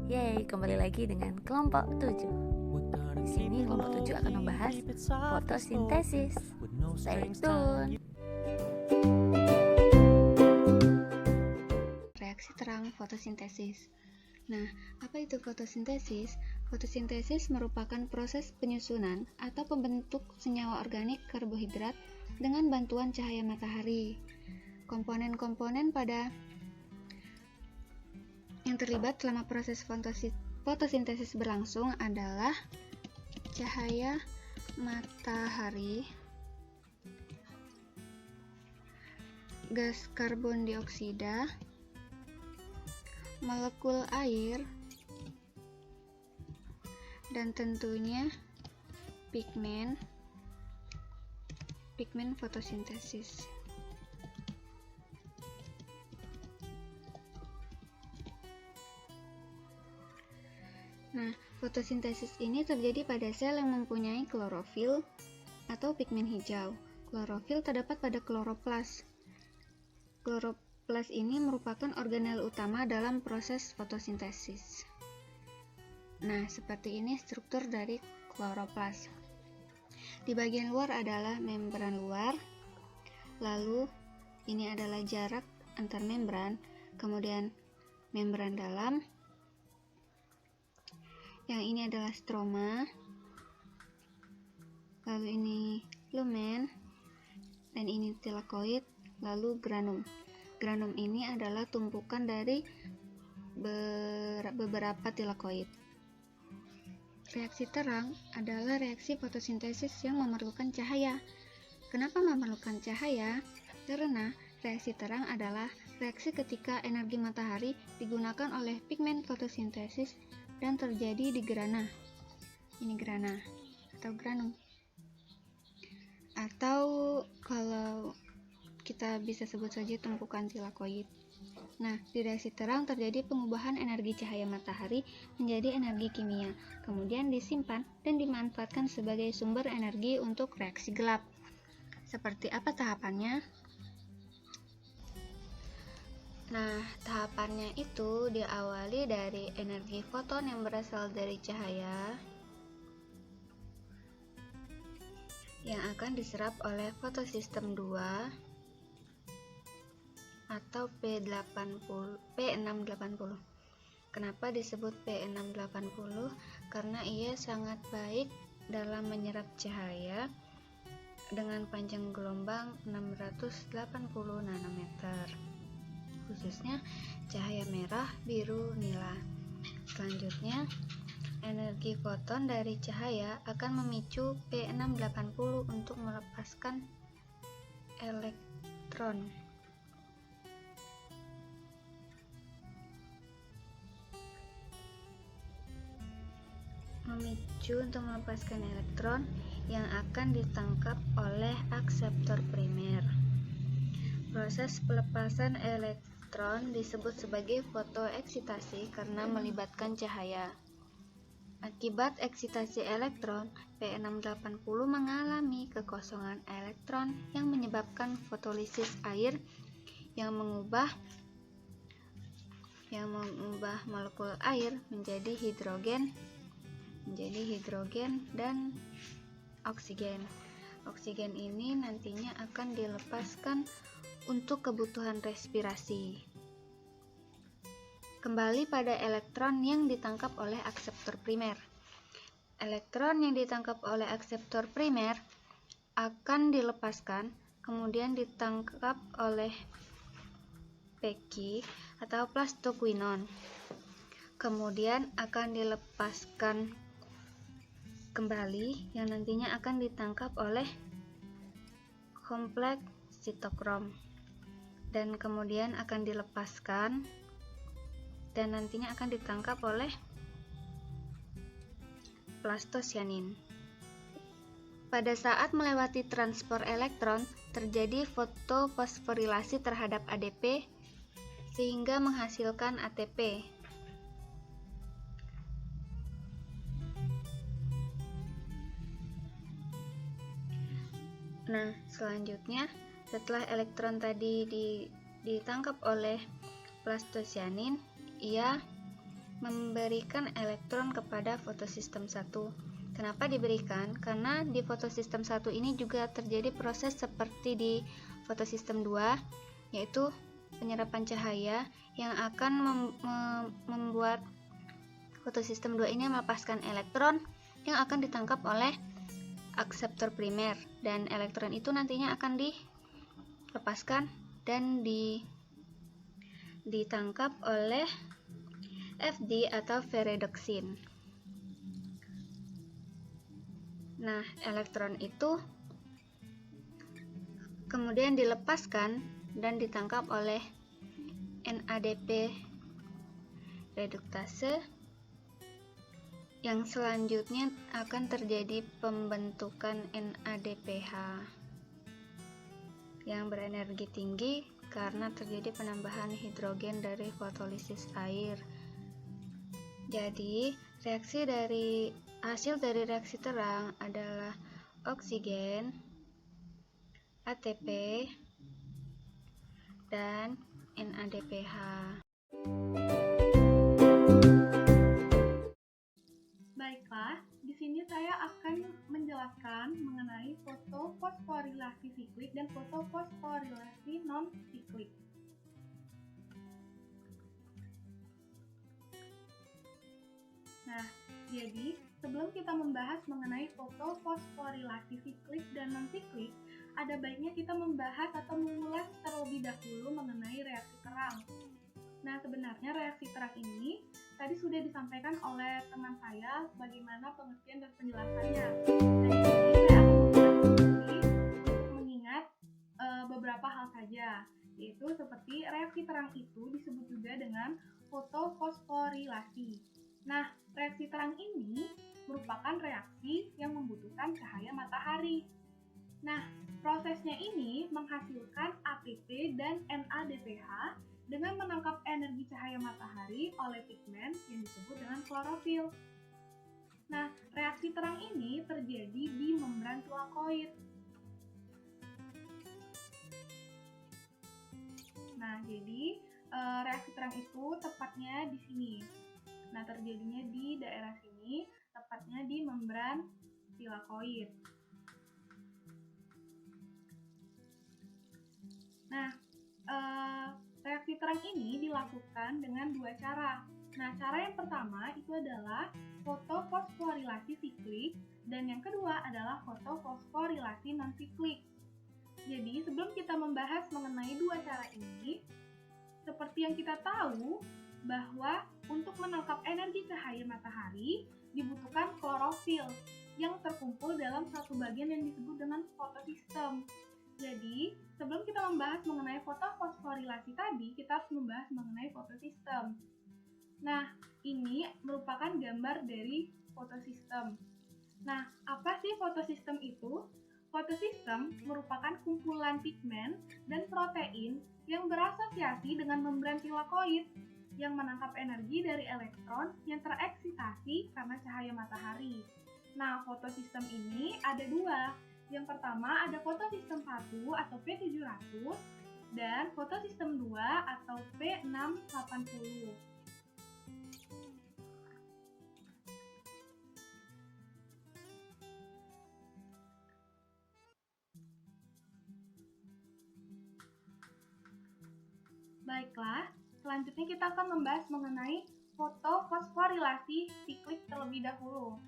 Yeay, kembali lagi dengan kelompok 7. Di sini kelompok 7 akan membahas fotosintesis. Stay tune. Reaksi terang fotosintesis. Nah, apa itu fotosintesis? Fotosintesis merupakan proses penyusunan atau pembentuk senyawa organik karbohidrat dengan bantuan cahaya matahari. Komponen-komponen pada yang terlibat selama proses fotosintesis berlangsung adalah cahaya matahari, gas karbon dioksida, molekul air, dan tentunya pigmen fotosintesis. Nah, fotosintesis ini terjadi pada sel yang mempunyai klorofil atau pigmen hijau. Klorofil terdapat pada kloroplas. Kloroplas ini merupakan organel utama dalam proses fotosintesis. Nah, seperti ini struktur dari kloroplas. Di bagian luar adalah membran luar, lalu ini adalah jarak antar membran, kemudian membran dalam, yang ini adalah stroma, lalu ini lumen, dan ini tilakoid, lalu granum. Granum ini adalah tumpukan dari beberapa tilakoid. Reaksi terang adalah reaksi fotosintesis yang memerlukan cahaya. Kenapa memerlukan cahaya? Karena reaksi terang adalah reaksi ketika energi matahari digunakan oleh pigmen fotosintesis dan terjadi di grana. Ini grana atau granum. Atau kalau kita bisa sebut saja tumpukan tilakoid. Nah, di reaksi terang terjadi pengubahan energi cahaya matahari menjadi energi kimia, kemudian disimpan dan dimanfaatkan sebagai sumber energi untuk reaksi gelap. Seperti apa tahapannya? Nah, tahapannya itu diawali dari energi foton yang berasal dari cahaya yang akan diserap oleh fotosistem 2 atau P680. Kenapa disebut P680? Karena ia sangat baik dalam menyerap cahaya dengan panjang gelombang 680 nanometer. Khususnya cahaya merah, biru, nila. Selanjutnya, energi foton dari cahaya akan memicu P680 untuk melepaskan elektron. Untuk melepaskan elektron yang akan ditangkap oleh akseptor primer. Proses pelepasan elektron disebut sebagai fotoeksitasi karena melibatkan cahaya. Akibat eksitasi elektron, P680 mengalami kekosongan elektron yang menyebabkan fotolisis air yang mengubah molekul air menjadi hidrogen dan oksigen. Oksigen ini nantinya akan dilepaskan untuk kebutuhan respirasi. Kembali pada elektron yang ditangkap oleh akseptor primer. Elektron yang ditangkap oleh akseptor primer akan dilepaskan, kemudian ditangkap oleh Pg atau plastoquinon. Kemudian akan dilepaskan kembali yang nantinya akan ditangkap oleh kompleks sitokrom dan kemudian akan dilepaskan dan nantinya akan ditangkap oleh plastosianin. Pada saat melewati transport elektron, terjadi fotofosforilasi terhadap ADP sehingga menghasilkan ATP. Nah, selanjutnya setelah elektron tadi ditangkap oleh plastosianin, ia memberikan elektron kepada fotosistem 1. Kenapa diberikan? Karena di fotosistem 1 ini juga terjadi proses seperti di fotosistem 2, yaitu penyerapan cahaya yang akan membuat fotosistem 2 ini melepaskan elektron yang akan ditangkap oleh akseptor primer, dan elektron itu nantinya akan dilepaskan dan ditangkap oleh FD atau ferredoxin. Nah, elektron itu kemudian dilepaskan dan ditangkap oleh NADP reduktase, yang selanjutnya akan terjadi pembentukan NADPH yang berenergi tinggi karena terjadi penambahan hidrogen dari fotolisis air. Jadi, hasil dari reaksi terang adalah oksigen, ATP, dan NADPH. Baiklah, di sini saya akan menjelaskan mengenai fotofosforilasi siklik dan fotofosforilasi non-siklik. Nah, jadi sebelum kita membahas mengenai fotofosforilasi siklik dan non-siklik, ada baiknya kita membahas atau mengulas terlebih dahulu mengenai reaksi terang. Nah, sebenarnya reaksi terang ini tadi sudah disampaikan oleh teman saya bagaimana pengertian dan penjelasannya. Dan di sini saya akan mengingat beberapa hal saja, yaitu seperti reaksi terang itu disebut juga dengan fotofosforilasi. Nah, reaksi terang ini merupakan reaksi yang membutuhkan cahaya matahari. Nah, prosesnya ini menghasilkan ATP dan NADPH dengan menangkap energi cahaya matahari oleh pigmen yang disebut dengan klorofil. Nah, reaksi terang ini terjadi di membran tilakoid. Nah, jadi reaksi terang itu tepatnya di sini. Nah, terjadinya di daerah sini, tepatnya di membran tilakoid. Nah, reaksi terang ini dilakukan dengan dua cara. Nah, cara yang pertama itu adalah fotofosforilasi siklik, dan yang kedua adalah fotofosforilasi non-siklik. Jadi, sebelum kita membahas mengenai dua cara ini, seperti yang kita tahu bahwa untuk menangkap energi cahaya matahari dibutuhkan klorofil yang terkumpul dalam satu bagian yang disebut dengan fotosistem. Jadi, sebelum kita membahas mengenai fotofosforilasi tadi, kita harus membahas mengenai fotosistem. Nah, ini merupakan gambar dari fotosistem. Nah, apa sih fotosistem itu? Fotosistem merupakan kumpulan pigmen dan protein yang berasosiasi dengan membran tilakoid yang menangkap energi dari elektron yang tereksitasi karena cahaya matahari. Nah, fotosistem ini ada dua. Yang pertama ada fotosistem 1 atau P700 dan fotosistem 2 atau P680. Baiklah, selanjutnya kita akan membahas mengenai fotofosforilasi siklik terlebih dahulu.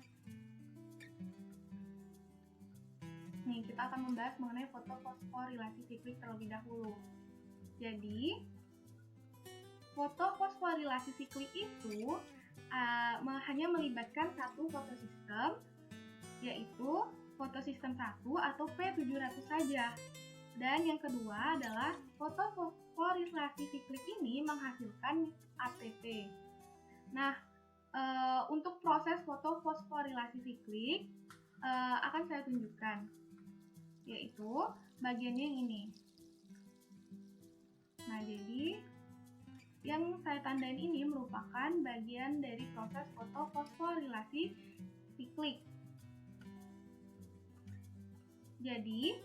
Nih, kita akan membahas mengenai fotofosforilasi siklik terlebih dahulu. Jadi, fotofosforilasi siklik itu hanya melibatkan satu fotosistem, yaitu fotosistem 1 atau P700 saja. Dan yang kedua adalah fotofosforilasi siklik ini menghasilkan ATP. Nah, untuk proses fotofosforilasi siklik akan saya tunjukkan, yaitu bagiannya yang ini. Nah, jadi yang saya tandain ini merupakan bagian dari proses fotofosforilasi siklik. Jadi,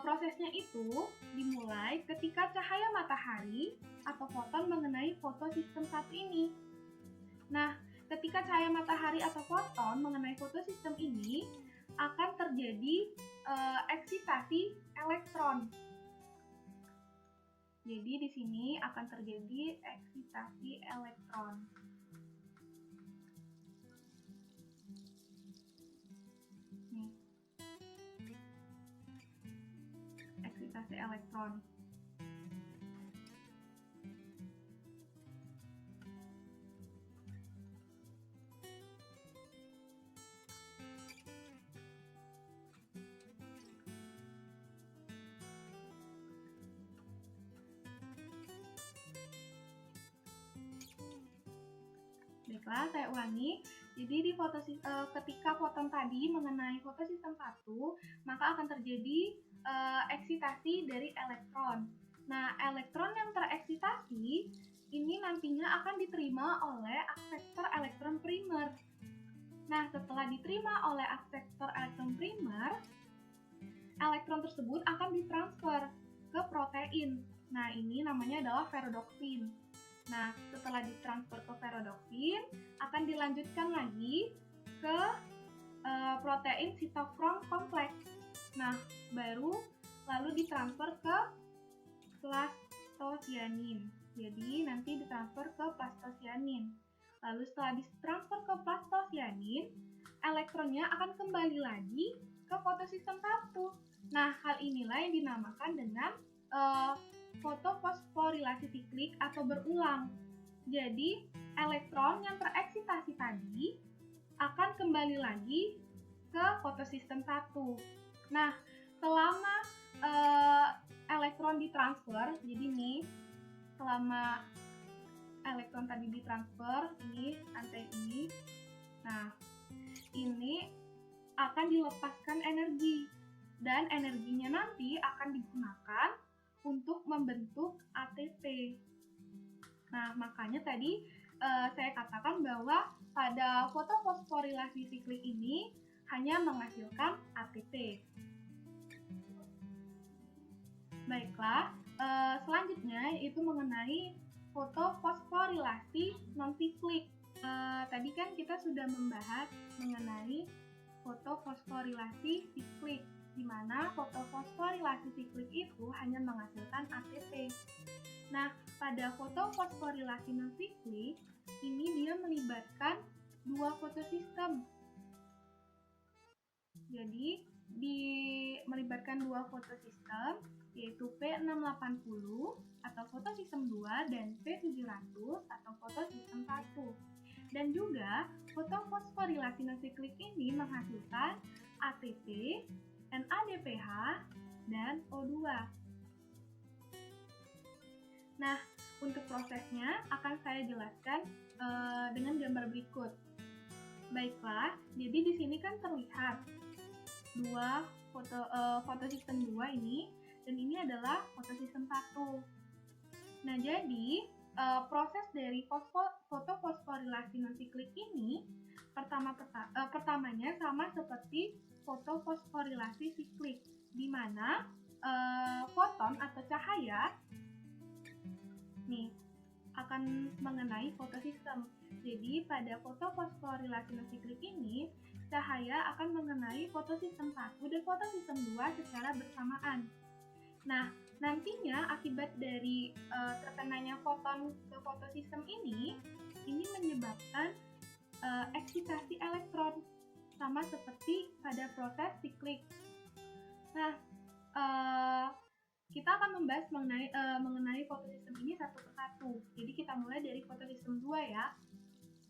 prosesnya itu dimulai ketika cahaya matahari atau foton mengenai fotosistem 1 ini. Nah, ketika cahaya matahari atau foton mengenai fotosistem ini akan terjadi eksitasi elektron. Jadi di sini akan terjadi eksitasi elektron. Nih. Eksitasi elektron. Baiklah, saya ulangi. Jadi ketika foton tadi mengenai fotosistem 1, maka akan terjadi eksitasi dari elektron. Nah, elektron yang tereksitasi ini nantinya akan diterima oleh akseptor elektron primer. Nah, setelah diterima oleh akseptor elektron primer, elektron tersebut akan ditransfer ke protein. Nah, ini namanya adalah ferrodoksin. Nah, setelah ditransfer ke ferrodoksin, akan dilanjutkan lagi ke protein sitokrom kompleks. Nah, baru lalu ditransfer ke plastosianin. Jadi, nanti ditransfer ke plastosianin. Lalu setelah ditransfer ke plastosianin, elektronnya akan kembali lagi ke fotosistem 1. Nah, hal inilah yang dinamakan dengan fotofosforilasi siklik atau berulang. Jadi, elektron yang tereksitasi tadi akan kembali lagi ke fotosistem 1. Nah, selama elektron ditransfer, jadi nih, selama elektron tadi ditransfer, ini rantai ini, nah, ini akan dilepaskan energi, dan energinya nanti akan digunakan untuk membentuk ATP. Nah, makanya tadi saya katakan bahwa pada fotofosforilasi siklik ini hanya menghasilkan ATP. Baiklah, selanjutnya itu mengenai fotofosforilasi non-siklik. Tadi kan kita sudah membahas mengenai fotofosforilasi siklik, di mana fotofosforilasi siklik itu hanya menghasilkan ATP. Nah, pada fotofosforilasi non-siklik, ini dia melibatkan dua fotosistem. Jadi, melibatkan dua fotosistem, yaitu P680 atau fotosistem 2 dan P700 atau fotosistem 1. Dan juga, fotofosforilasi non-siklik ini menghasilkan ATP, NADPH, dan O2. Nah, untuk prosesnya akan saya jelaskan dengan gambar berikut. Baiklah, jadi di sini kan terlihat dua fotosistem 2 ini, dan ini adalah fotosistem 1. Nah, jadi proses dari fotofosforilasi non-siklik ini pertamanya sama seperti fotofosforilasi siklik, di mana foton atau cahaya nih akan mengenai fotosistem. Jadi pada fotofosforilasi non-siklik ini cahaya akan mengenai fotosistem 1 dan fotosistem 2 secara bersamaan. Nah, nantinya akibat dari terkenanya foton ke fotosistem ini menyebabkan eksitasi elektron, sama seperti pada proses siklik. Nah, kita akan membahas mengenai fotosistem ini satu persatu. Jadi kita mulai dari fotosistem 2 ya.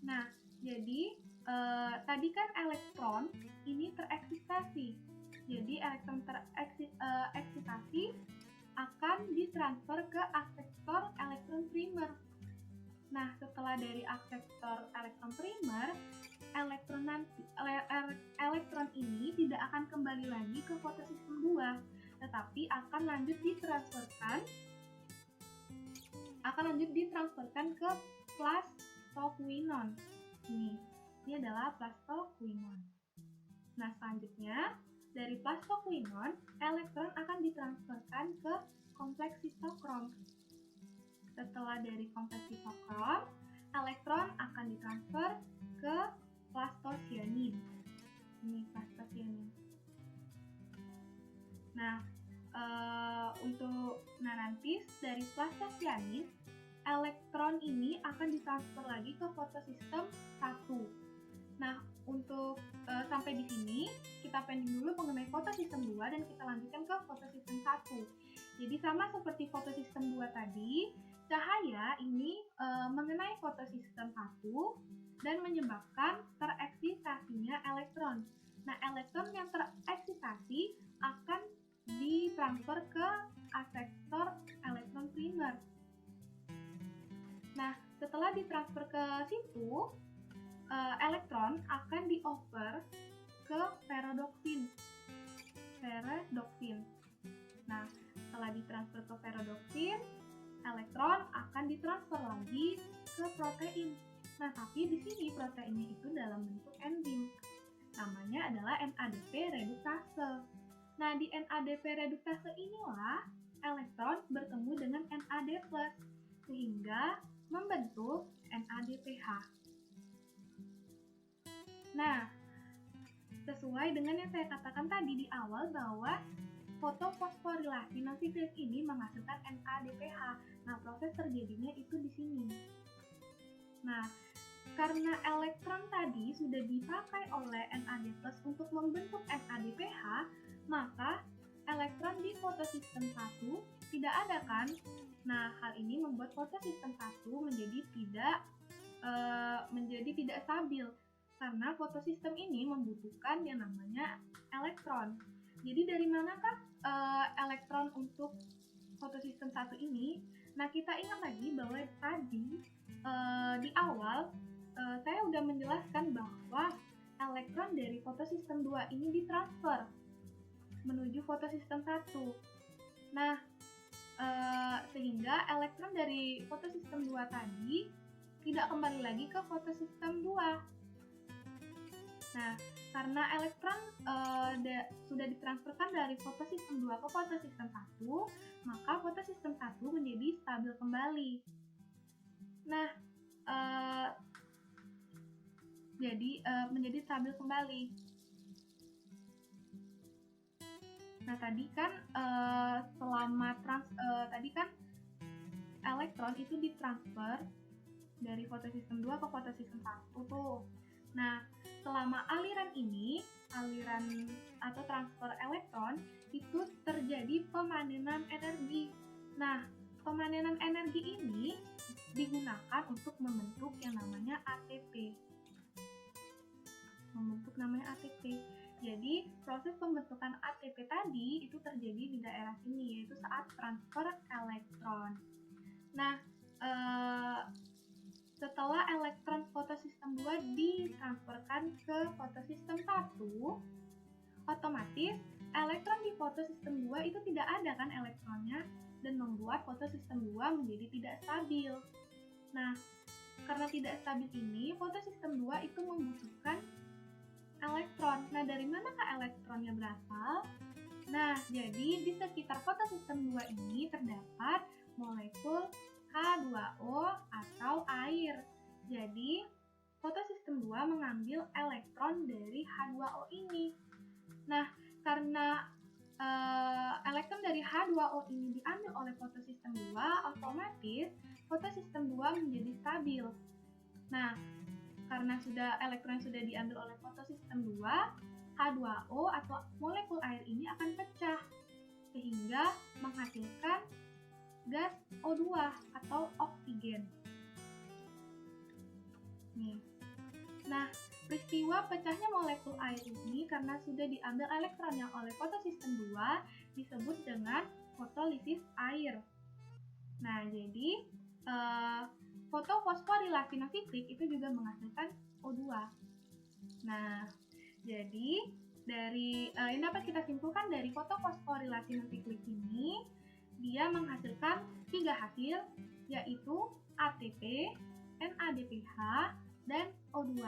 Nah, jadi tadi kan elektron ini tereksitasi. Jadi elektron tereksitasi akan ditransfer ke akseptor elektron primer. Nah, setelah dari akseptor elektron primer, elektron ini tidak akan kembali lagi ke fotosistem 2, tetapi akan lanjut ditransferkan ke plastoquinon. Ini adalah plastoquinon. Nah, selanjutnya dari plastoquinon, elektron akan ditransferkan ke kompleks sitokrom. Setelah dari kompleks sitokrom, elektron akan ditransfer ke plastosianin. Ini plastosianin. Nah, untuk nanti dari plastosianin, elektron ini akan ditransfer lagi ke fotosistem 1. Nah, untuk sampai di sini, kita pending dulu mengenai fotosistem 2 dan kita lanjutkan ke fotosistem 1. Jadi sama seperti fotosistem 2 tadi, cahaya ini mengenai fotosistem 1 dan menyebabkan tereksitasinya elektron. Nah, elektron yang tereksitasi akan ditransfer ke asektor elektron primer. Nah, setelah ditransfer ke situ, elektron akan dioper ke perodoksin. Nah, setelah ditransfer ke perodoksin, elektron akan ditransfer lagi ke protein. Nah, tapi di sini proteinnya itu dalam bentuk enzim. Namanya adalah NADP reduktase. Nah, di NADP reduktase inilah elektron bertemu dengan NAD+, sehingga membentuk NADPH. Nah, sesuai dengan yang saya katakan tadi di awal bahwa fotofosforilasi non-siklik ini menghasilkan NADPH. Nah, proses terjadinya itu di sini. Nah, karena elektron tadi sudah dipakai oleh NAD+ untuk membentuk NADPH, maka elektron di fotosistem 1 tidak ada kan? Nah, hal ini membuat fotosistem 1 menjadi tidak stabil karena fotosistem ini membutuhkan yang namanya elektron. Jadi dari manakah elektron untuk fotosistem 1 ini? Nah, kita ingat lagi bahwa tadi di awal saya sudah menjelaskan bahwa elektron dari fotosistem 2 ini ditransfer menuju fotosistem 1. Nah, sehingga elektron dari fotosistem 2 tadi tidak kembali lagi ke fotosistem 2. Nah, karena elektron sudah ditransferkan dari fotosistem 2 ke fotosistem 1, maka fotosistem 1 menjadi stabil kembali. Nah, menjadi stabil kembali. Nah, tadi kan tadi kan elektron itu ditransfer dari fotosistem 2 ke fotosistem 1 tuh. Nah, selama aliran atau transfer elektron itu terjadi pemanenan energi. Nah, pemanenan energi ini digunakan untuk membentuk yang namanya ATP. Jadi, proses pembentukan ATP tadi itu terjadi di daerah sini, yaitu saat transfer elektron. Nah, setelah elektron fotosistem 2 ditransferkan ke fotosistem 1, otomatis elektron di fotosistem 2 itu tidak ada kan elektronnya, dan membuat fotosistem 2 menjadi tidak stabil. Nah, karena tidak stabil ini, fotosistem 2 itu membutuhkan elektron. Nah, dari manakah elektronnya berasal? Nah, jadi di sekitar fotosistem 2 ini terdapat molekul H2O atau air. Jadi, fotosistem 2 mengambil elektron dari H2O ini. Nah, karena elektron dari H2O ini diambil oleh fotosistem 2, otomatis fotosistem 2 menjadi stabil. Nah, karena elektron sudah diambil oleh fotosistem 2, H2O atau molekul air ini akan pecah sehingga menghasilkan gas O2 atau oksigen. Nah, peristiwa pecahnya molekul air ini karena sudah diambil elektronnya oleh fotosistem 2 disebut dengan fotolisis air. Nah, jadi fotofosforilasi non-siklik itu juga menghasilkan O2. Nah, jadi yang dapat kita simpulkan dari fotofosforilasi non-siklik ini, dia menghasilkan 3 hasil, yaitu ATP, NADPH, dan O2.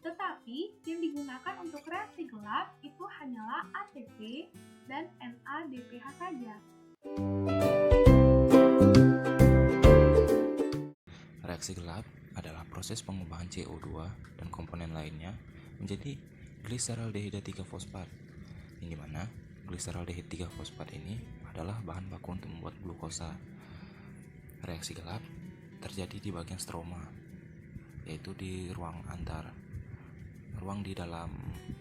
Tetapi yang digunakan untuk reaksi gelap itu hanyalah ATP dan NADPH saja. Reaksi gelap adalah proses pengubahan CO2 dan komponen lainnya menjadi gliseraldehida 3-fosfat, yang dimana gliseraldehida 3-fosfat ini adalah bahan baku untuk membuat glukosa. Reaksi gelap terjadi di bagian stroma, yaitu di ruang di dalam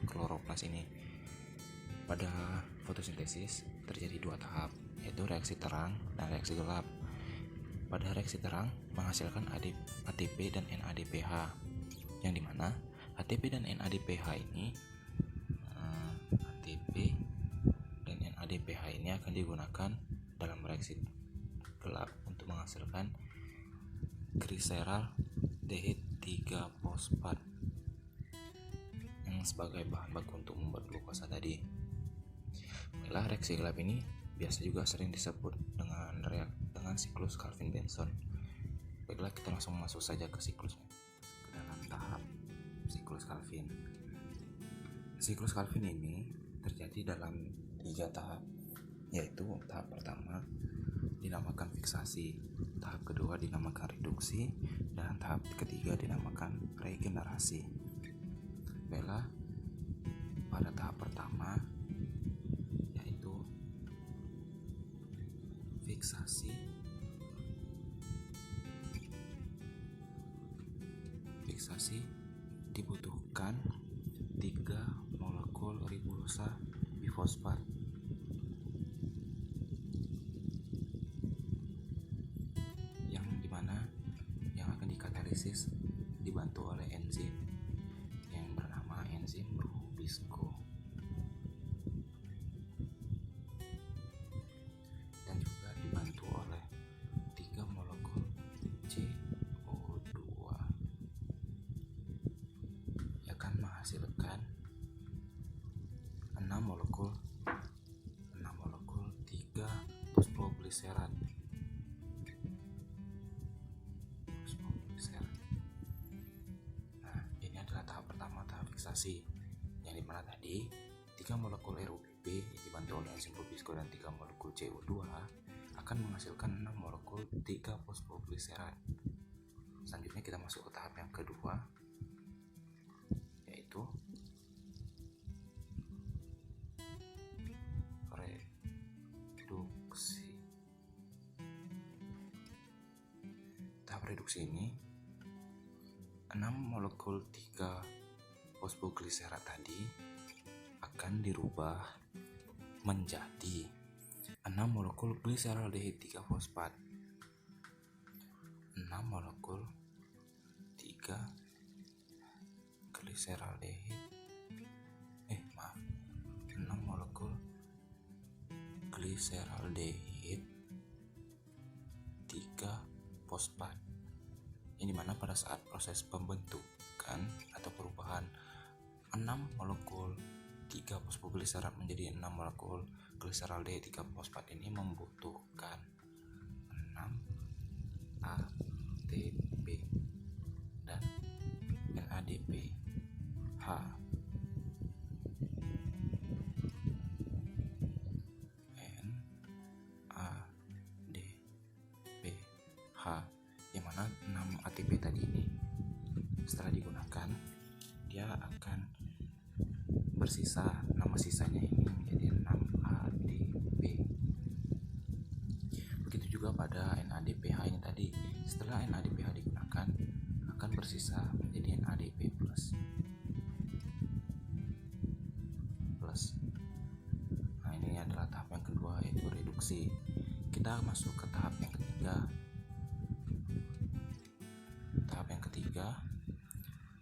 kloroplas ini. Pada fotosintesis terjadi 2 tahap, yaitu reaksi terang dan reaksi gelap. Pada reaksi terang menghasilkan ATP dan NADPH, yang dimana ATP dan NADPH ini akan digunakan dalam reaksi gelap untuk menghasilkan gliseraldehid 3-fosfat yang sebagai bahan baku untuk membuat glukosa tadi. Baiklah, reaksi gelap ini biasa juga sering disebut dengan siklus Calvin-Benson. Baiklah, kita langsung masuk saja ke siklusnya, ke dalam tahap siklus Calvin. Siklus Calvin ini terjadi dalam 3 tahap, yaitu tahap pertama dinamakan fiksasi, tahap kedua dinamakan reduksi, dan tahap ketiga dinamakan regenerasi. Baiklah, pada tahap pertama yaitu fiksasi dibutuhkan 3 molekul ribosa bifosfat yang akan dikatalisis dibantu oleh enzim yang bernama enzim Rubisco, dan juga dibantu oleh 3 molekul CO2 yang akan menghasilkan 6 molekul 3-fosfogliserat. Nah, ini adalah tahap pertama, tahap fiksasi, yang dimana tadi 3 molekul RUBB yang dibantu oleh enzim Rubisco dan 3 molekul CO2 akan menghasilkan 6 molekul 3-fosfogliserat. Selanjutnya kita masuk ke tahap yang kedua, yaitu reduksi. Tahap reduksi ini 6 molekul 3-fosfogliserat tadi akan dirubah menjadi 6 molekul gliseraldehid 3-fosfat. 6 molekul 3-gliseraldehid 3-fosfat. Ini dimana pada saat proses pembentukan atau perubahan 6 molekul 3-fosfogliserat menjadi 6 molekul gliseraldehid 3-fosfat ini membutuhkan 6 ATP dan NADPH. Yang mana 6 ATP tadi ini setelah digunakan dia akan bersisa, nama sisanya ini menjadi 6 ADP. Begitu juga pada NADPH ini tadi, setelah NADPH digunakan akan bersisa menjadi NADP plus. Nah, ini adalah tahap yang kedua, yaitu reduksi. Kita masuk ke tahap yang ketiga. Tahap yang ketiga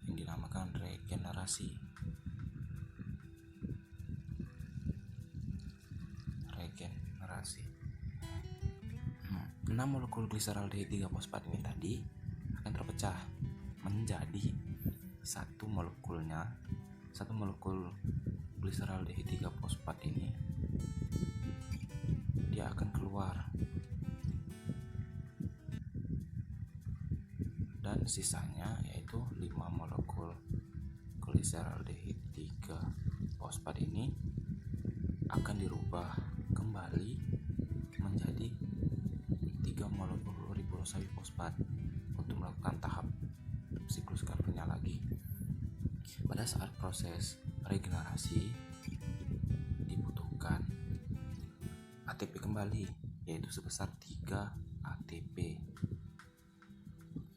yang dinamakan regenerasi. 6 molekul gliseraldehid 3-fosfat ini tadi akan terpecah menjadi satu molekul gliseraldehid 3-fosfat ini dia akan keluar dan sisanya yaitu 5 molekul gliseraldehyde 3 fosfat ini akan dirubah kembali menjadi 3 molekul ribosa bifosfat untuk melakukan tahap siklus Calvinnya lagi. Pada saat proses regenerasi dibutuhkan ATP kembali, yaitu sebesar 3 ATP,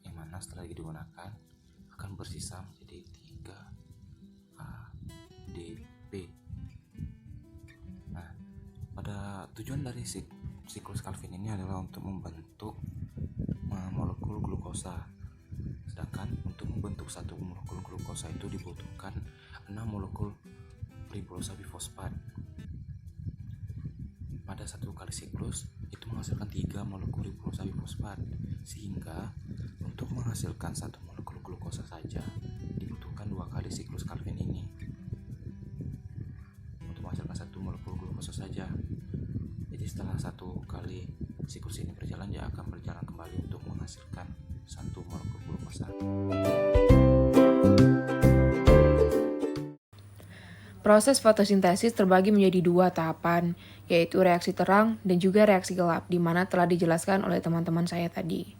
yang mana setelah digunakan akan bersisa menjadi 3 ADP. Nah, pada tujuan dari siklus Calvin ini adalah untuk membentuk molekul glukosa. Sedangkan untuk membentuk satu molekul glukosa itu dibutuhkan 6 molekul ribosa bifosfat. Pada satu kali siklus itu menghasilkan 3 molekul ribosa bifosfat, sehingga untuk menghasilkan satu molekul glukosa saja dibutuhkan 2 kali siklus Calvin ini. Untuk menghasilkan satu molekul glukosa saja. Jadi setelah satu kali siklus ini berjalan, dia akan berjalan kembali untuk menghasilkan satu molekul glukosa. Proses fotosintesis terbagi menjadi 2 tahapan, yaitu reaksi terang dan juga reaksi gelap, di mana telah dijelaskan oleh teman-teman saya tadi.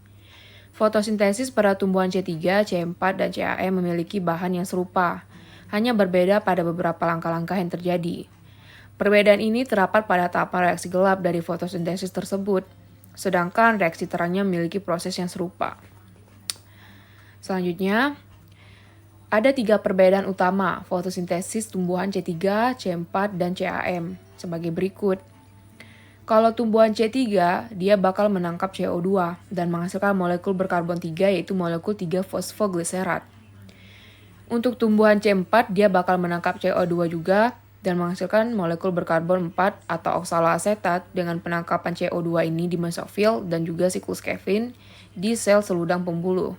Fotosintesis pada tumbuhan C3, C4, dan CAM memiliki bahan yang serupa, hanya berbeda pada beberapa langkah-langkah yang terjadi. Perbedaan ini terdapat pada tahapan reaksi gelap dari fotosintesis tersebut, sedangkan reaksi terangnya memiliki proses yang serupa. Selanjutnya, ada 3 perbedaan utama fotosintesis tumbuhan C3, C4, dan CAM sebagai berikut. Kalau tumbuhan C3, dia bakal menangkap CO2 dan menghasilkan molekul berkarbon 3 yaitu molekul 3-fosfogliserat. Untuk tumbuhan C4, dia bakal menangkap CO2 juga dan menghasilkan molekul berkarbon 4 atau oksaloasetat dengan penangkapan CO2 ini di mesofil dan juga siklus Calvin di sel seludang pembuluh.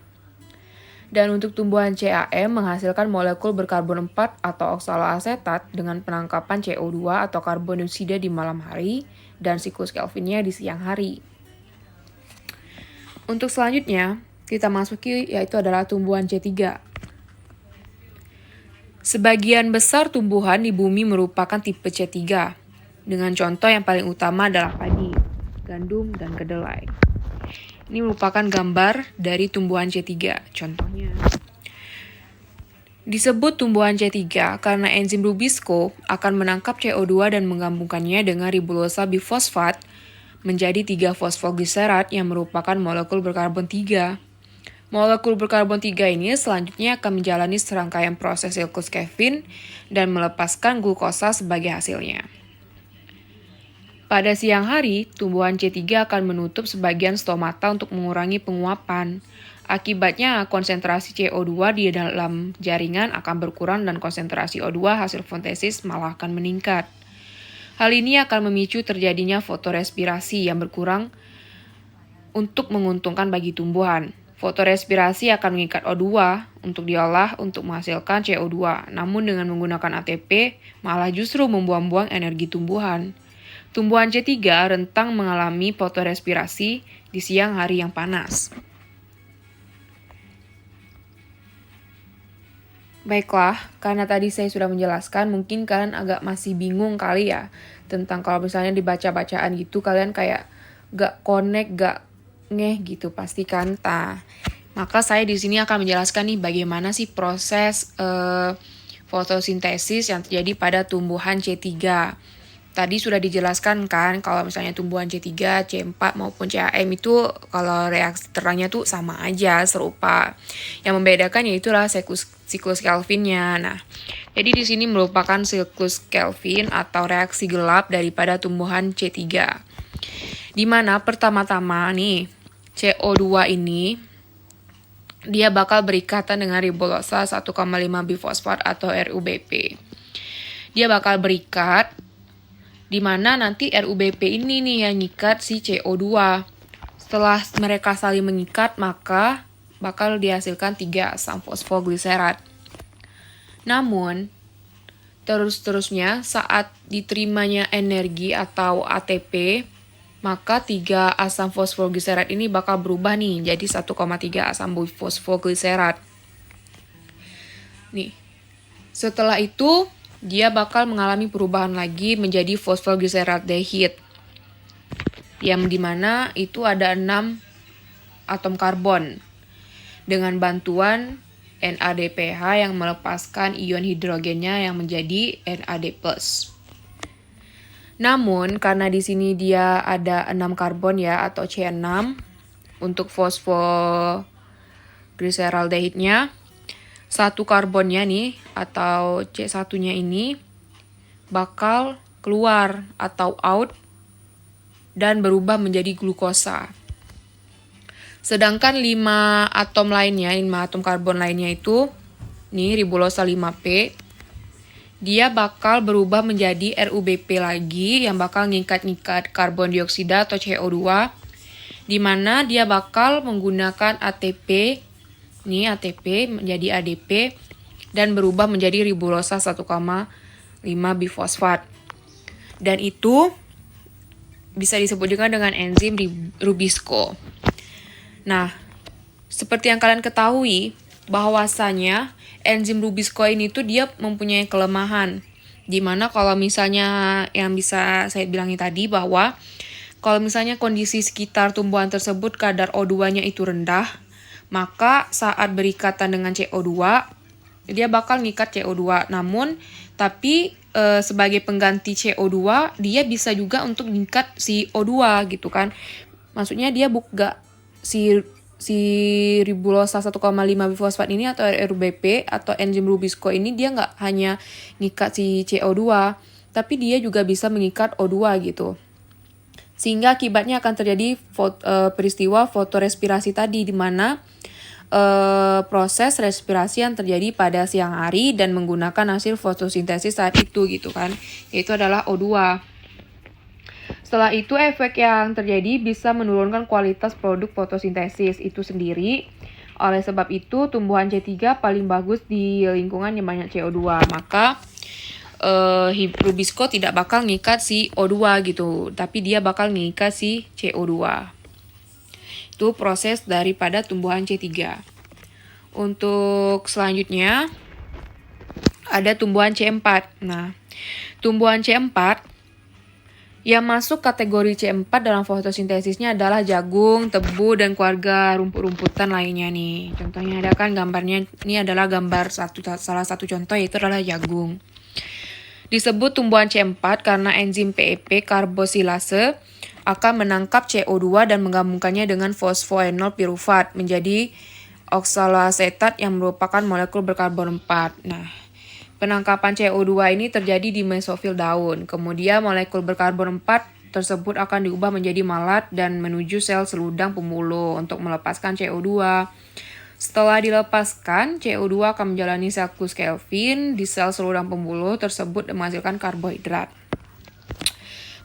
Dan untuk tumbuhan CAM menghasilkan molekul berkarbon 4 atau oksaloasetat dengan penangkapan CO2 atau karbon dioksida di malam hari dan siklus Calvinnya di siang hari. Untuk selanjutnya, kita masuki yaitu adalah tumbuhan C3. Sebagian besar tumbuhan di bumi merupakan tipe C3, dengan contoh yang paling utama adalah padi, gandum, dan kedelai. Ini merupakan gambar dari tumbuhan C3, contohnya. Disebut tumbuhan C3 karena enzim Rubisco akan menangkap CO2 dan menggabungkannya dengan ribosa bifosfat menjadi 3-fosfogliserat yang merupakan molekul berkarbon 3. Molekul berkarbon 3 ini selanjutnya akan menjalani serangkaian proses siklus Calvin dan melepaskan glukosa sebagai hasilnya. Pada siang hari, tumbuhan C3 akan menutup sebagian stomata untuk mengurangi penguapan. Akibatnya, konsentrasi CO2 di dalam jaringan akan berkurang dan konsentrasi O2 hasil fotosintesis malah akan meningkat. Hal ini akan memicu terjadinya fotorespirasi yang berkurang untuk menguntungkan bagi tumbuhan. Fotorespirasi akan mengikat O2 untuk diolah untuk menghasilkan CO2, namun dengan menggunakan ATP malah justru membuang-buang energi tumbuhan. Tumbuhan C3 rentang mengalami fotorespirasi di siang hari yang panas. Baiklah, karena tadi saya sudah menjelaskan, mungkin kalian agak masih bingung kali ya tentang kalau misalnya dibaca-bacaan gitu kalian kayak gak connect, gak ngeh gitu pastikan. Maka saya di sini akan menjelaskan nih bagaimana sih proses fotosintesis yang terjadi pada tumbuhan C3. Tadi sudah dijelaskan kan kalau misalnya tumbuhan C3, C4 maupun CAM itu kalau reaksi terangnya tuh sama aja, serupa. Yang membedakan yaitu lah siklus Calvinnya. Nah, jadi di sini merupakan siklus Calvin atau reaksi gelap daripada tumbuhan C3. Di mana pertama-tama nih CO2 ini dia bakal berikatan dengan ribosa 1,5 bifosfat atau RUBP. Dia bakal berikat di mana nanti RUBP ini nih yang ngikat si CO2. Setelah mereka saling mengikat, maka bakal dihasilkan 3 asam fosfogliserat. Namun, terus-terusnya saat diterimanya energi atau ATP, maka 3 asam fosfogliserat ini bakal berubah nih jadi 1,3 asam fosfogliserat. Nih, Setelah itu, dia bakal mengalami perubahan lagi menjadi fosfoglyceraldehyde. Yang dimana itu ada 6 atom karbon. Dengan bantuan NADPH yang melepaskan ion hidrogennya yang menjadi NAD+. Namun, karena di sini dia ada 6 karbon ya, atau C6, untuk fosfoglyceraldehyde-nya, satu karbonnya nih, atau C1-nya ini, bakal keluar atau out, dan berubah menjadi glukosa. Sedangkan 5 atom lainnya, 5 atom karbon lainnya itu, nih ribulosa 5P, dia bakal berubah menjadi RuBP lagi yang bakal ngikat-ngikat karbon dioksida atau CO2, di mana dia bakal menggunakan ATP, nih ATP menjadi ADP, dan berubah menjadi ribulosa 1,5 bifosfat. Dan itu bisa disebut juga dengan enzim Rubisco. Nah, seperti yang kalian ketahui, bahwasanya enzim Rubisco ini tuh dia mempunyai kelemahan. Dimana kalau misalnya yang bisa saya bilangin tadi bahwa kalau misalnya kondisi sekitar tumbuhan tersebut kadar O2-nya itu rendah, maka saat berikatan dengan CO2, dia bakal ngikat CO2. Namun, tapi sebagai pengganti CO2, dia bisa juga untuk ngikat si O2 gitu kan. Maksudnya dia si ribulosa 1,5 bifosfat ini atau RuBP atau enzim Rubisco ini dia nggak hanya ngikat si CO2, tapi dia juga bisa mengikat O2 gitu. Sehingga akibatnya akan terjadi peristiwa fotorespirasi tadi, di mana proses respirasi yang terjadi pada siang hari dan menggunakan hasil fotosintesis saat itu gitu kan, yaitu adalah O2. Setelah itu efek yang terjadi bisa menurunkan kualitas produk fotosintesis itu sendiri. Oleh sebab itu tumbuhan C3 paling bagus di lingkungan yang banyak CO2. Maka Rubisco tidak bakal ngikat si O2 gitu, tapi dia bakal ngikat si CO2. Itu proses daripada tumbuhan C3. Untuk selanjutnya ada tumbuhan C4. Nah, tumbuhan C4 yang masuk kategori C4 dalam fotosintesisnya adalah jagung, tebu, dan keluarga rumput-rumputan lainnya nih. Contohnya ada kan gambarnya, ini adalah gambar salah satu contoh yaitu adalah jagung. Disebut tumbuhan C4 karena enzim PEP karbosilase akan menangkap CO2 dan menggabungkannya dengan fosfoenol pirufat menjadi oksaloasetat yang merupakan molekul berkarbon 4. Nah, penangkapan CO2 ini terjadi di mesofil daun. Kemudian molekul berkarbon 4 tersebut akan diubah menjadi malat dan menuju sel seludang pembuluh untuk melepaskan CO2. Setelah dilepaskan, CO2 akan menjalani siklus Kelvin di sel seludang pembuluh tersebut dan menghasilkan karbohidrat.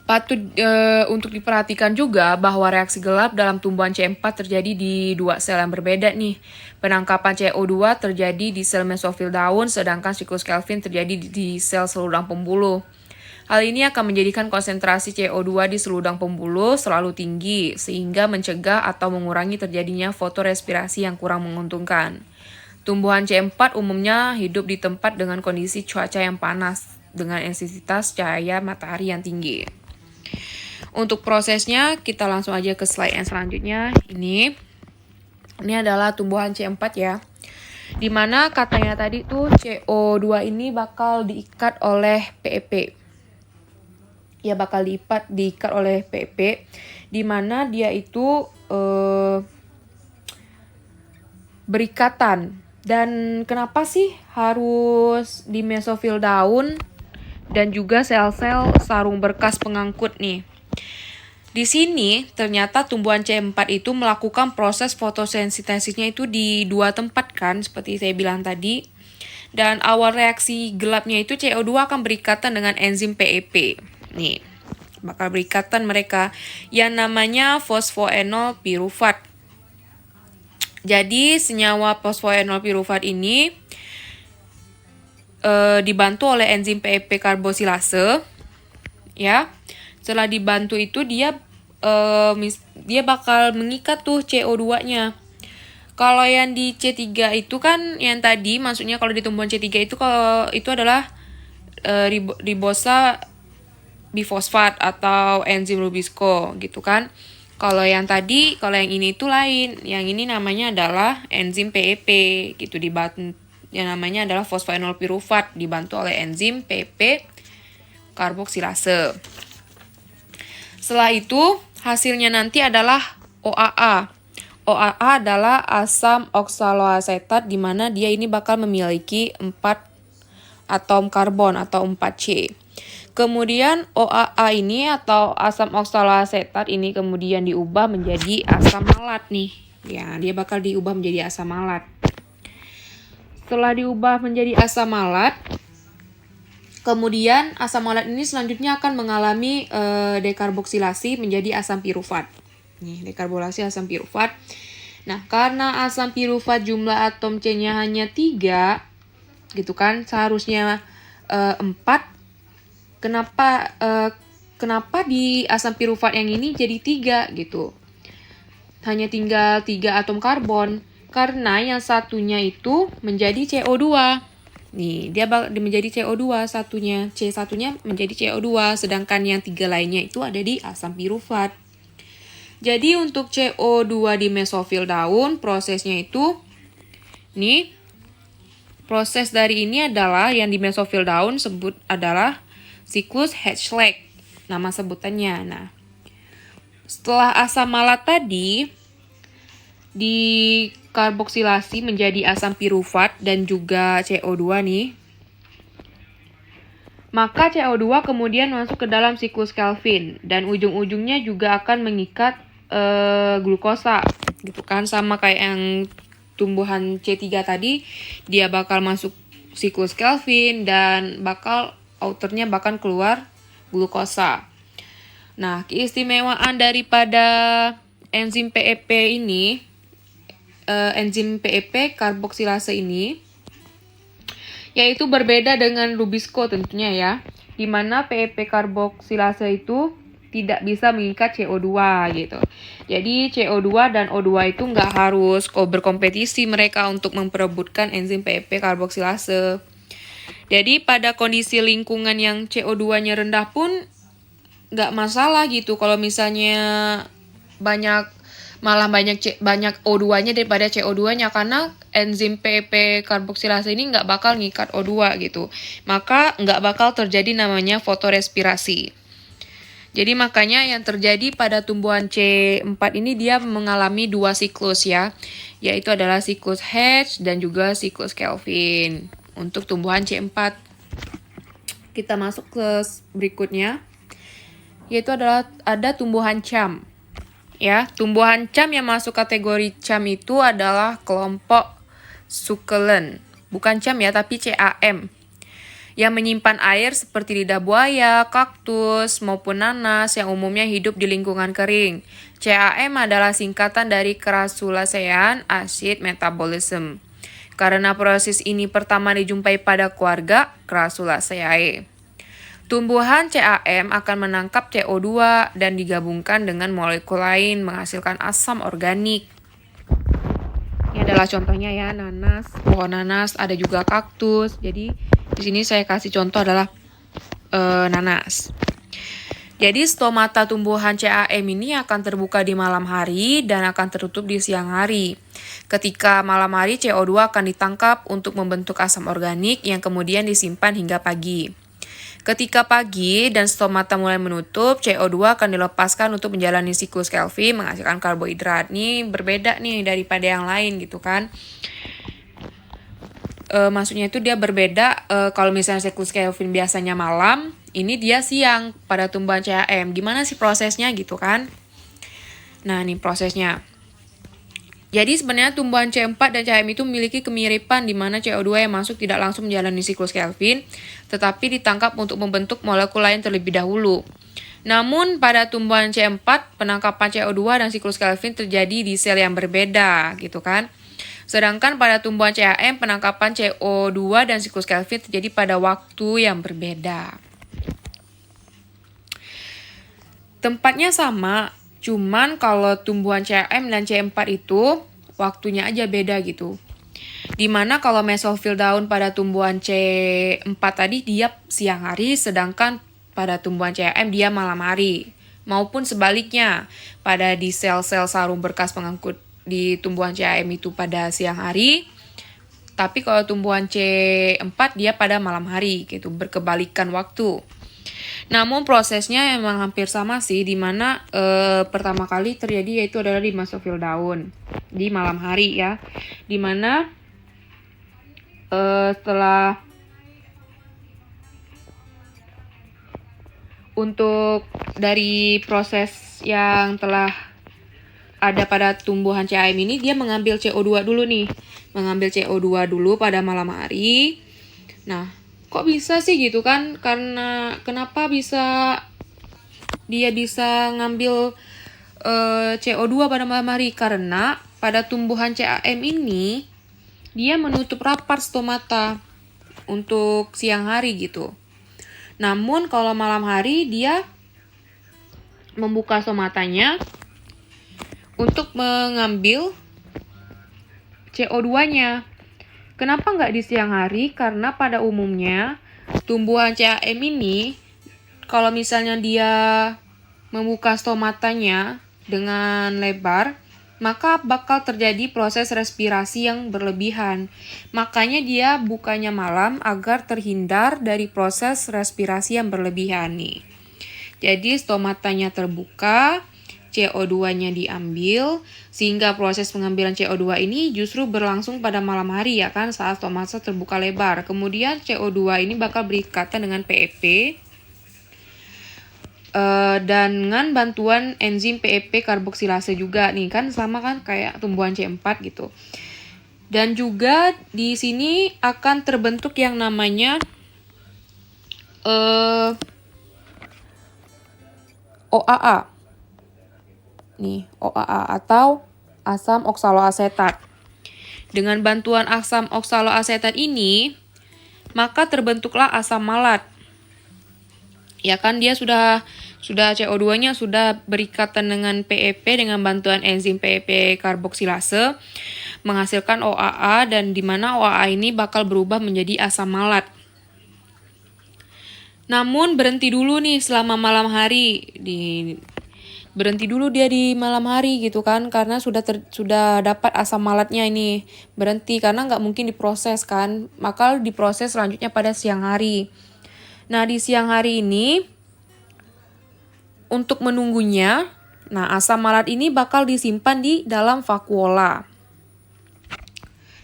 Patut untuk diperhatikan juga bahwa reaksi gelap dalam tumbuhan C4 terjadi di dua sel yang berbeda nih. Penangkapan CO2 terjadi di sel mesofil daun, sedangkan siklus Kelvin terjadi di sel seludang pembuluh. Hal ini akan menjadikan konsentrasi CO2 di seludang pembuluh selalu tinggi, sehingga mencegah atau mengurangi terjadinya fotorespirasi yang kurang menguntungkan. Tumbuhan C4 umumnya hidup di tempat dengan kondisi cuaca yang panas, dengan intensitas cahaya matahari yang tinggi. Untuk prosesnya, kita langsung aja ke slide yang selanjutnya. Ini adalah tumbuhan C4 ya. Dimana katanya tadi tuh CO2 ini bakal diikat oleh PEP. Ya bakal diikat oleh PEP. Dimana dia itu berikatan. Dan kenapa sih harus di mesofil daun dan juga sel-sel sarung berkas pengangkut nih? Di sini ternyata tumbuhan C4 itu melakukan proses fotosintesisnya itu di dua tempat kan, seperti saya bilang tadi. Dan awal reaksi gelapnya itu CO2 akan berikatan dengan enzim PEP. Nih, bakal berikatan mereka yang namanya fosfoenol pirufat. Jadi senyawa fosfoenol pirufat ini dibantu oleh enzim PEP karbosilase, ya. Setelah dibantu itu dia bakal mengikat tuh CO2-nya. Kalau yang di C3 itu kan yang tadi, maksudnya kalau di tumbuhan C3 itu kalau itu adalah ribosa bifosfat atau enzim Rubisco gitu kan. Kalau yang tadi, kalau yang ini itu lain. Yang ini namanya adalah enzim PEP gitu, dibantu yang namanya adalah fosfoenol pirufat dibantu oleh enzim PEP karboksilase. Setelah itu hasilnya nanti adalah OAA. OAA adalah asam oksaloasetat di mana dia ini bakal memiliki 4 atom karbon atau 4C. Kemudian OAA ini atau asam oksaloasetat ini kemudian diubah menjadi asam malat nih. Ya, dia bakal diubah menjadi asam malat. Setelah diubah menjadi asam malat, kemudian asam malat ini selanjutnya akan mengalami dekarboksilasi menjadi asam pirufat. Nih, dekarboksilasi asam pirufat. Nah, karena asam pirufat jumlah atom C-nya hanya 3, gitu kan, seharusnya 4. Kenapa di asam pirufat yang ini jadi 3 gitu? Hanya tinggal 3 atom karbon. Karena yang satunya itu menjadi CO2. Nih, dia menjadi CO2 satunya. C1-nya menjadi CO2. Sedangkan yang 3 lainnya itu ada di asam pirufat. Jadi untuk CO2 di mesofil daun, prosesnya itu, nih, proses dari ini adalah yang di mesofil daun sebut adalah siklus Hertzsprung, nama sebutannya. Nah, setelah asam malat tadi dikarboksilasi menjadi asam pirufat dan juga CO2 nih, maka CO2 kemudian masuk ke dalam siklus Calvin dan ujung-ujungnya juga akan mengikat glukosa, gitu kan, sama kayak yang tumbuhan C3 tadi, dia bakal masuk siklus Calvin dan outernya bahkan keluar glukosa. Nah, keistimewaan daripada enzim PEP ini, enzim PEP karboksilase ini, yaitu berbeda dengan Rubisco tentunya ya, di mana PEP karboksilase itu tidak bisa mengikat CO2 gitu. Jadi CO2 dan O2 itu nggak harus berkompetisi mereka untuk memperebutkan enzim PEP karboksilase. Jadi pada kondisi lingkungan yang CO2-nya rendah pun nggak masalah gitu. Kalau misalnya banyak O2-nya daripada CO2-nya, karena enzim PEP karboksilase ini nggak bakal ngikat O2 gitu. Maka nggak bakal terjadi namanya fotorespirasi. Jadi makanya yang terjadi pada tumbuhan C4 ini dia mengalami 2 siklus ya, yaitu adalah siklus Hertz dan juga siklus Calvin. Untuk tumbuhan C4, kita masuk ke berikutnya, yaitu ada tumbuhan CAM. Ya, tumbuhan CAM yang masuk kategori CAM itu adalah kelompok succulent. Bukan CAM ya, tapi CAM. Yang menyimpan air seperti lidah buaya, kaktus, maupun nanas yang umumnya hidup di lingkungan kering. CAM adalah singkatan dari Crassulaceae acid metabolism. Karena proses ini pertama dijumpai pada keluarga Crassulaceae. Tumbuhan CAM akan menangkap CO2 dan digabungkan dengan molekul lain menghasilkan asam organik. Ini adalah contohnya ya, nanas, pohon nanas, ada juga kaktus. Jadi di sini saya kasih contoh adalah nanas. Jadi stomata tumbuhan CAM ini akan terbuka di malam hari dan akan tertutup di siang hari. Ketika malam hari CO2 akan ditangkap untuk membentuk asam organik yang kemudian disimpan hingga pagi. Ketika pagi dan stomata mulai menutup, CO2 akan dilepaskan untuk menjalani siklus Calvin menghasilkan karbohidrat. Ini berbeda nih daripada yang lain gitu kan. Maksudnya itu dia berbeda, kalau misalnya siklus Calvin biasanya malam, ini dia siang pada tumbuhan CAM. Gimana sih prosesnya gitu kan? Nah, ini prosesnya. Jadi sebenarnya tumbuhan C4 dan CAM itu memiliki kemiripan di mana CO2 yang masuk tidak langsung menjalani siklus Calvin, tetapi ditangkap untuk membentuk molekul lain terlebih dahulu. Namun pada tumbuhan C4, penangkapan CO2 dan siklus Calvin terjadi di sel yang berbeda gitu kan. Sedangkan pada tumbuhan CAM, penangkapan CO2 dan siklus Calvin terjadi pada waktu yang berbeda. Tempatnya sama, cuman kalau tumbuhan CAM dan C4 itu waktunya aja beda gitu. Dimana kalau mesofil daun pada tumbuhan C4 tadi dia siang hari, sedangkan pada tumbuhan CAM dia malam hari. Maupun sebaliknya, pada di sel-sel sarung berkas pengangkut di tumbuhan CAM itu pada siang hari, tapi kalau tumbuhan C4 dia pada malam hari gitu, berkebalikan waktu. Namun prosesnya emang hampir sama sih, dimana pertama kali terjadi yaitu adalah di mesofil daun di malam hari ya, dimana setelah untuk dari proses yang telah ada pada tumbuhan CAM ini, dia mengambil CO2 dulu nih, mengambil CO2 dulu pada malam hari. Nah, kok bisa sih gitu kan? Karena kenapa dia bisa ngambil CO2 pada malam hari? Karena pada tumbuhan CAM ini dia menutup rapat stomata untuk siang hari gitu. Namun kalau malam hari dia membuka stomatanya untuk mengambil CO2-nya. Kenapa nggak di siang hari? Karena pada umumnya tumbuhan CAM ini kalau misalnya dia membuka stomatanya dengan lebar, maka bakal terjadi proses respirasi yang berlebihan. Makanya dia bukanya malam agar terhindar dari proses respirasi yang berlebihan nih. Jadi stomatanya terbuka, CO2-nya diambil, sehingga proses pengambilan CO2 ini justru berlangsung pada malam hari ya kan, saat stomata terbuka lebar. Kemudian CO2 ini bakal berikatan dengan PEP dan dengan bantuan enzim PEP karboksilase juga nih kan, sama kan kayak tumbuhan C4 gitu. Dan juga di sini akan terbentuk yang namanya OAA. Nih, OAA atau asam oksaloasetat. Dengan bantuan asam oksaloasetat ini, maka terbentuklah asam malat. Ya kan, dia sudah CO2-nya sudah berikatan dengan PEP dengan bantuan enzim PEP karboksilase menghasilkan OAA, dan di mana OAA ini bakal berubah menjadi asam malat. Namun berhenti dulu nih selama malam hari, berhenti dulu dia di malam hari gitu kan, karena sudah dapat asam malatnya ini, berhenti karena nggak mungkin diproses kan, maka diproses selanjutnya pada siang hari. Nah di siang hari ini untuk menunggunya, nah asam malat ini bakal disimpan di dalam vakuola.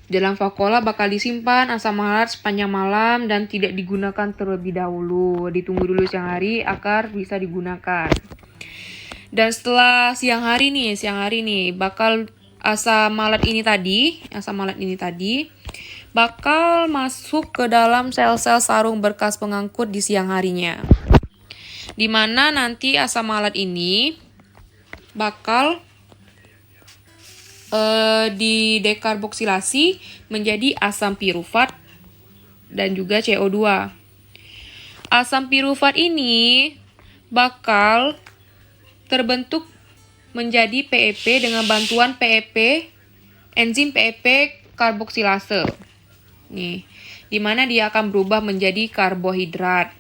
Dalam vakuola bakal disimpan asam malat sepanjang malam dan tidak digunakan terlebih dahulu. Ditunggu dulu siang hari agar bisa digunakan. Dan setelah siang hari nih bakal asam malat ini tadi bakal masuk ke dalam sel-sel sarung berkas pengangkut di siang harinya. Dimana nanti asam malat ini bakal di dekarboksilasi menjadi asam pirufat dan juga CO2. Asam pirufat ini bakal terbentuk menjadi PEP dengan bantuan PEP, enzim PEP karboksilase. Nih, di mana dia akan berubah menjadi karbohidrat.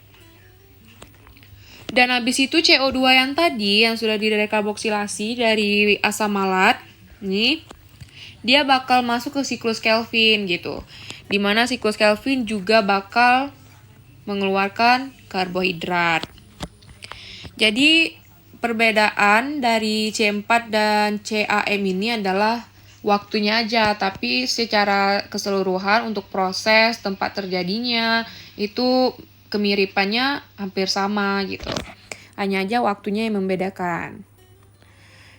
Dan habis itu CO2 yang tadi yang sudah didekarboksilasi dari asam malat, nih, dia bakal masuk ke siklus Calvin gitu. Di mana siklus Calvin juga bakal mengeluarkan karbohidrat. Jadi perbedaan dari C4 dan CAM ini adalah waktunya aja, tapi secara keseluruhan untuk proses tempat terjadinya itu kemiripannya hampir sama gitu. Hanya aja waktunya yang membedakan.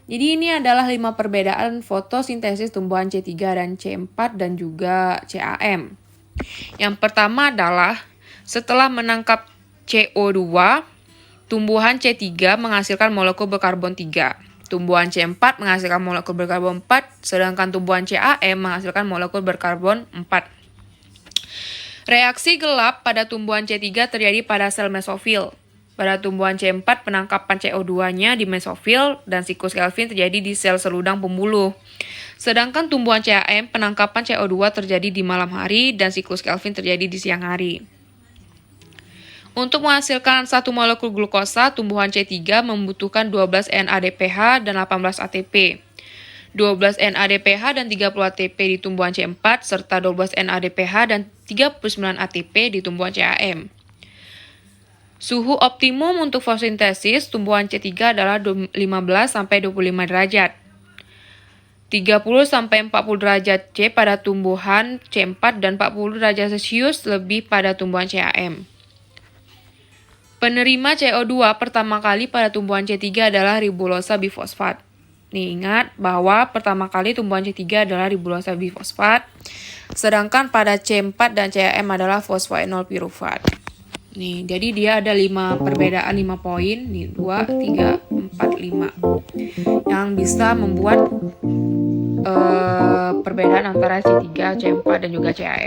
Jadi ini adalah 5 perbedaan fotosintesis tumbuhan C3 dan C4 dan juga CAM. Yang pertama adalah setelah menangkap CO2, tumbuhan C3 menghasilkan molekul berkarbon 3. Tumbuhan C4 menghasilkan molekul berkarbon 4, sedangkan tumbuhan CAM menghasilkan molekul berkarbon 4. Reaksi gelap pada tumbuhan C3 terjadi pada sel mesofil. Pada tumbuhan C4, penangkapan CO2-nya di mesofil dan siklus Calvin terjadi di sel seludang pembuluh. Sedangkan tumbuhan CAM, penangkapan CO2 terjadi di malam hari dan siklus Kelvin terjadi di siang hari. Untuk menghasilkan 1 molekul glukosa, tumbuhan C3 membutuhkan 12 NADPH dan 18 ATP. 12 NADPH dan 30 ATP di tumbuhan C4 serta 12 NADPH dan 39 ATP di tumbuhan CAM. Suhu optimum untuk fotosintesis tumbuhan C3 adalah 15 sampai 25 derajat. 30 sampai 40 derajat C pada tumbuhan C4 dan 40 derajat Celcius lebih pada tumbuhan CAM. Penerima CO2 pertama kali pada tumbuhan C3 adalah ribulosa bifosfat. Nih, ingat bahwa pertama kali tumbuhan C3 adalah ribulosa bifosfat, sedangkan pada C4 dan CAM adalah fosfoenol pirufat. Nih, jadi dia ada 5 perbedaan 5 poin, nih 2, 3, 4, 5 yang bisa membuat perbedaan antara C3, C4 dan juga CAM.